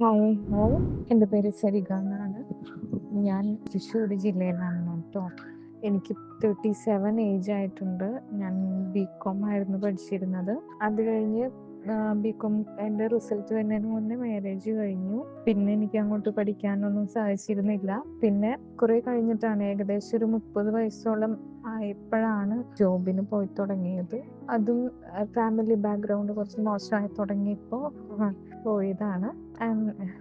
Hi hi എൻ്റെ പേര് സരിക എന്നാണ്. ഞാൻ തൃശ്ശൂർ ജില്ലയിലാണ് കേട്ടോ. എനിക്ക് 37 ഏജ് ആയിട്ടുണ്ട്. ഞാൻ ബികോം ആയിരുന്നു പഠിച്ചിരുന്നത്. അത് കഴിഞ്ഞ് ബികോം എൻ്റെ റിസൾട്ട് വരുന്നതിന് മുന്നേ മാരേജ് കഴിഞ്ഞു. പിന്നെ എനിക്ക് അങ്ങോട്ട് പഠിക്കാനൊന്നും സാധിച്ചിരുന്നില്ല. പിന്നെ കുറെ കഴിഞ്ഞിട്ടാണ്, ഏകദേശം ഒരു 30 വയസ്സോളം ആയപ്പോഴാണ് ജോബിന് പോയി തുടങ്ങിയത്. അതും ഫാമിലി ബാക്ക്ഗ്രൗണ്ട് കുറച്ച് മോശമായി തുടങ്ങിയപ്പോൾ പോയതാണ്.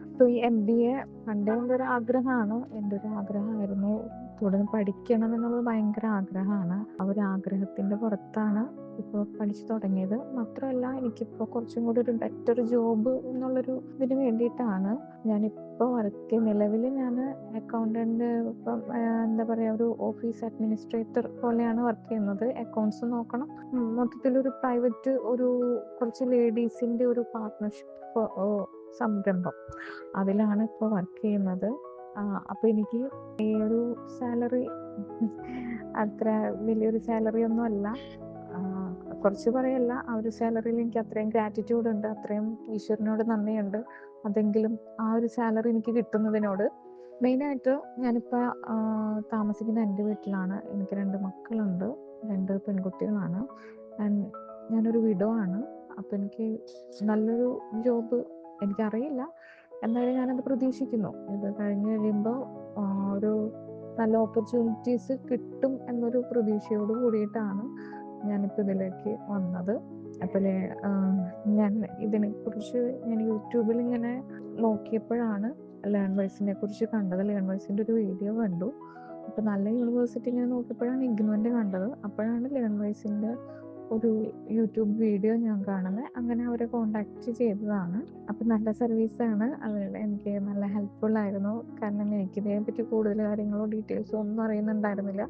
ഇപ്പോൾ ഈ MBA പണ്ടേ ഉള്ളൊരു ആഗ്രഹമാണ്, എൻ്റെ ഒരു ആഗ്രഹമായിരുന്നു. തുടർന്ന് പഠിക്കണം എന്നുള്ളത് ഭയങ്കര ആഗ്രഹമാണ്. ആ ഒരു ആഗ്രഹത്തിൻ്റെ പുറത്താണ് ഇപ്പോൾ പഠിച്ചു തുടങ്ങിയത്. മാത്രമല്ല, എനിക്കിപ്പോൾ കുറച്ചും കൂടി ഒരു ബെറ്റർ ജോബ് എന്നുള്ളൊരു ഇതിന് വേണ്ടിയിട്ടാണ് ഞാനിപ്പോൾ നിലവിൽ ഞാൻ അക്കൗണ്ടൻ്റ്, ഇപ്പം എന്താ പറയുക, ഒരു ഓഫീസ് അഡ്മിനിസ്ട്രേറ്റർ പോലെയാണ് വർക്ക് ചെയ്യുന്നത്. അക്കൗണ്ട്സ് നോക്കണം. മൊത്തത്തിലൊരു പ്രൈവറ്റ് ഒരു കുറച്ച് ലേഡീസിൻ്റെ ഒരു പാർട്ട്ണർഷിപ്പ് സംരംഭം, അതിലാണ് ഇപ്പോൾ വർക്ക് ചെയ്യുന്നത്. അപ്പോൾ എനിക്ക് ഈ ഒരു സാലറി അത്ര വലിയൊരു സാലറി ഒന്നും അല്ല. കുറച്ച് പറയല്ല, ആ ഒരു സാലറിയിൽ എനിക്ക് അത്രയും ഗ്രാറ്റിറ്റ്യൂഡ് ഉണ്ട്, അത്രയും ഈശ്വരനോട് നന്ദിയുണ്ട്. അതെങ്കിലും ആ ഒരു സാലറി എനിക്ക് കിട്ടുന്നതിനോട്. മെയിനായിട്ട് ഞാനിപ്പോൾ താമസിക്കുന്ന എൻ്റെ വീട്ടിലാണ്. എനിക്ക് 2 മക്കളുണ്ട്, 2 പെൺകുട്ടികളാണ്. ഞാനൊരു വിഡോ ആണ്. അപ്പോൾ എനിക്ക് നല്ലൊരു ജോബ് എനിക്കറിയില്ല, എന്നാലും ഞാനത് പ്രതീക്ഷിക്കുന്നു. ഇത് കഴിഞ്ഞ് കഴിയുമ്പോൾ ഒരു നല്ല ഓപ്പർച്യൂണിറ്റീസ് കിട്ടും എന്നൊരു പ്രതീക്ഷയോട് കൂടിയിട്ടാണ് ഞാനിപ്പോൾ ഇതിലേക്ക് വന്നത്. അപ്പോൾ ഞാൻ ഇതിനെക്കുറിച്ച് യൂട്യൂബിൽ ഇങ്ങനെ നോക്കിയപ്പോഴാണ് ലേൺവൈസിനെ കുറിച്ച് കണ്ടത്. ലേൺവൈസിൻ്റെ ഒരു വീഡിയോ കണ്ടു. അപ്പോൾ നല്ല യൂണിവേഴ്സിറ്റി ഇങ്ങനെ നോക്കിയപ്പോഴാണ് ഇഗ്നുവിൻ്റെ കണ്ടത്. അപ്പോഴാണ് ലേൺവൈസിൻ്റെ ഒരു യൂട്യൂബ് വീഡിയോ ഞാൻ കാണുന്നത്. അങ്ങനെ അവരെ കോണ്ടാക്ട് ചെയ്തതാണ്. അപ്പം നല്ല സർവീസാണ്. എനിക്ക് നല്ല ഹെൽപ്ഫുൾ ആയിരുന്നു. കാരണം എനിക്കിതേപ്പറ്റി കൂടുതൽ കാര്യങ്ങളോ ഡീറ്റെയിൽസോ ഒന്നും അറിയുന്നുണ്ടായിരുന്നില്ല.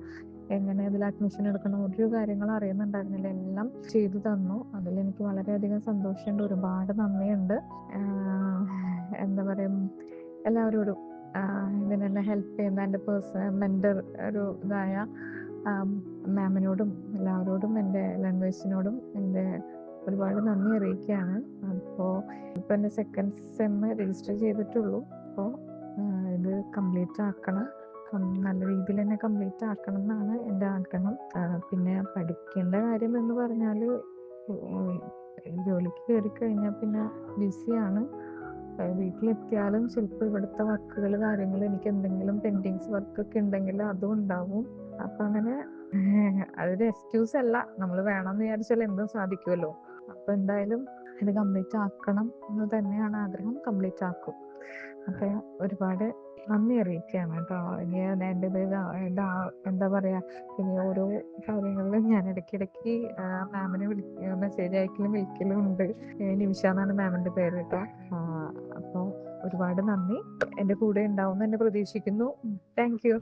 എങ്ങനെ ഇതിൽ അഡ്മിഷൻ എടുക്കണം, ഒരു കാര്യങ്ങളും അറിയുന്നുണ്ടായിരുന്നില്ല. എല്ലാം ചെയ്തു തന്നു. അതിലെനിക്ക് വളരെയധികം സന്തോഷമുണ്ട്. ഒരുപാട് നന്ദിയുണ്ട്. എന്താ പറയുക, എല്ലാവരോടും ഇതിനെന്നെ ഹെൽപ്പ് ചെയ്യുന്ന എൻ്റെ മെൻ്റർ ഒരു ഇതായ മാമിനോടും എല്ലാവരോടും, എൻ്റെ ലാംഗ്വേജിനോടും എൻ്റെ ഒരുപാട് നന്ദി അറിയിക്കുകയാണ്. അപ്പോൾ ഇപ്പോൾ എൻ്റെ സെക്കൻഡ് സെം രജിസ്റ്റർ ചെയ്തിട്ടുള്ളൂ. അപ്പോൾ ഇത് കംപ്ലീറ്റ് ആക്കണം, നല്ല രീതിയിൽ തന്നെ കംപ്ലീറ്റ് ആക്കണം എന്നാണ് എൻ്റെ ആഗ്രഹം. പിന്നെ പഠിക്കേണ്ട കാര്യം എന്ന് പറഞ്ഞാൽ, ജോലിക്ക് കയറി കഴിഞ്ഞാൽ പിന്നെ ബിസിയാണ്. വീട്ടിലെത്തിയാലും ചിലപ്പോൾ ഇവിടുത്തെ വർക്കുകൾ കാര്യങ്ങൾ, എനിക്ക് എന്തെങ്കിലും പെൻഡിങ്സ് വർക്കൊക്കെ ഉണ്ടെങ്കിൽ അതും ഉണ്ടാവും. അപ്പം അങ്ങനെ അതൊരു എക്സ്ക്യൂസ് അല്ല, നമ്മൾ വേണമെന്ന് വിചാരിച്ചാൽ എന്തും സാധിക്കുമല്ലോ. അപ്പോൾ എന്തായാലും ഇത് കംപ്ലീറ്റ് ആക്കണം എന്ന് തന്നെയാണ് ആഗ്രഹം. കംപ്ലീറ്റ് ആക്കും. അപ്പോൾ ഒരുപാട് നന്ദി അറിയിക്കുകയാണ് കേട്ടോ. ഇനി എൻ്റെ എന്താ പറയുക, ഇനി ഓരോ കാര്യങ്ങളിലും ഞാൻ ഇടയ്ക്കിടയ്ക്ക് മാമിനെ മെസ്സേജ് അയക്കലും വിളിക്കലും ഉണ്ട്. നിമിഷ എന്നാണ് മാമിൻ്റെ പേര് കേട്ടോ. അപ്പോൾ ഒരുപാട് നന്ദി. എൻ്റെ കൂടെ ഉണ്ടാവുമെന്ന് തന്നെ പ്രതീക്ഷിക്കുന്നു. Thank you.